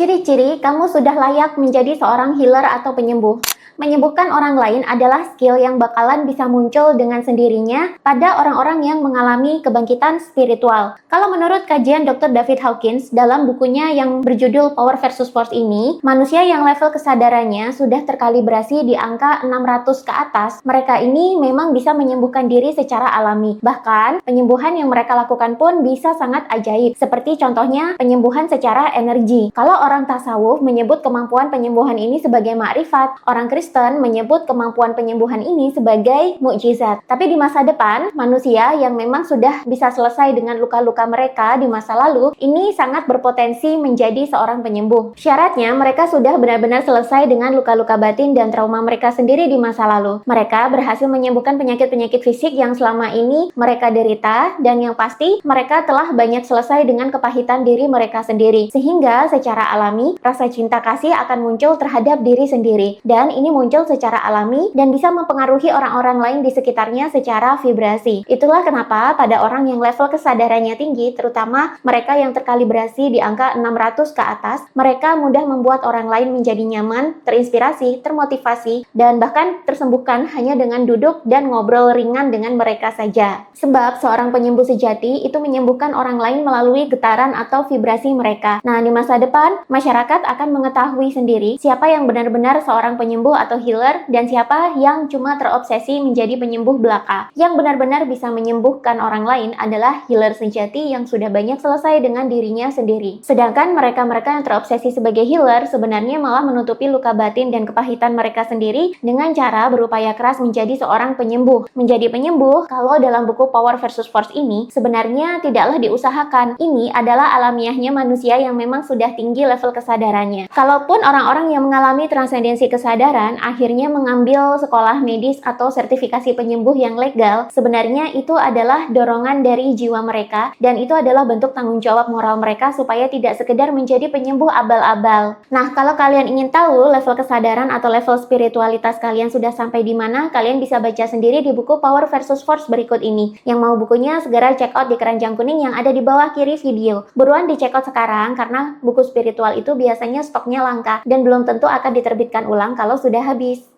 Ciri-ciri kamu sudah layak menjadi seorang healer atau penyembuh. Menyembuhkan orang lain adalah skill yang bakalan bisa muncul dengan sendirinya pada orang-orang yang mengalami kebangkitan spiritual. Kalau menurut kajian Dr. David Hawkins dalam bukunya yang berjudul Power versus Force ini, manusia yang level kesadarannya sudah terkalibrasi di angka 600 ke atas, mereka ini memang bisa menyembuhkan diri secara alami. Bahkan, penyembuhan yang mereka lakukan pun bisa sangat ajaib, seperti contohnya penyembuhan secara energi. Kalau orang tasawuf menyebut kemampuan penyembuhan ini sebagai makrifat, orang Kristen menyebut kemampuan penyembuhan ini sebagai mukjizat. Tapi di masa depan, manusia yang memang sudah bisa selesai dengan luka-luka mereka di masa lalu, ini sangat berpotensi menjadi seorang penyembuh. Syaratnya, mereka sudah benar-benar selesai dengan luka-luka batin dan trauma mereka sendiri di masa lalu. Mereka berhasil menyembuhkan penyakit-penyakit fisik yang selama ini mereka derita, dan yang pasti, mereka telah banyak selesai dengan kepahitan diri mereka sendiri. Sehingga secara alami, rasa cinta kasih akan muncul terhadap diri sendiri. Dan ini muncul secara alami dan bisa mempengaruhi orang-orang lain di sekitarnya secara vibrasi. Itulah kenapa pada orang yang level kesadarannya tinggi, terutama mereka yang terkalibrasi di angka 600 ke atas, mereka mudah membuat orang lain menjadi nyaman, terinspirasi, termotivasi, dan bahkan tersembuhkan hanya dengan duduk dan ngobrol ringan dengan mereka saja. Sebab seorang penyembuh sejati itu menyembuhkan orang lain melalui getaran atau vibrasi mereka. Nah, di masa depan, masyarakat akan mengetahui sendiri siapa yang benar-benar seorang penyembuh atau healer dan siapa yang cuma terobsesi menjadi penyembuh belaka. Yang benar-benar bisa menyembuhkan orang lain adalah healer sejati yang sudah banyak selesai dengan dirinya sendiri. Sedangkan mereka-mereka yang terobsesi sebagai healer sebenarnya malah menutupi luka batin dan kepahitan mereka sendiri dengan cara berupaya keras menjadi seorang penyembuh. Menjadi penyembuh, kalau dalam buku Power versus Force ini, sebenarnya tidaklah diusahakan. Ini adalah alamiahnya manusia yang memang sudah tinggi level kesadarannya. Kalaupun orang-orang yang mengalami transendensi kesadaran akhirnya mengambil sekolah medis atau sertifikasi penyembuh yang legal, sebenarnya itu adalah dorongan dari jiwa mereka dan itu adalah bentuk tanggung jawab moral mereka supaya tidak sekedar menjadi penyembuh abal-abal. Nah, kalau kalian ingin tahu level kesadaran atau level spiritualitas kalian sudah sampai di mana, kalian bisa baca sendiri di buku Power versus Force berikut ini. Yang mau bukunya segera check out di keranjang kuning yang ada di bawah kiri video. Buruan di check out sekarang karena buku spiritual itu biasanya stoknya langka dan belum tentu akan diterbitkan ulang kalau sudah habis.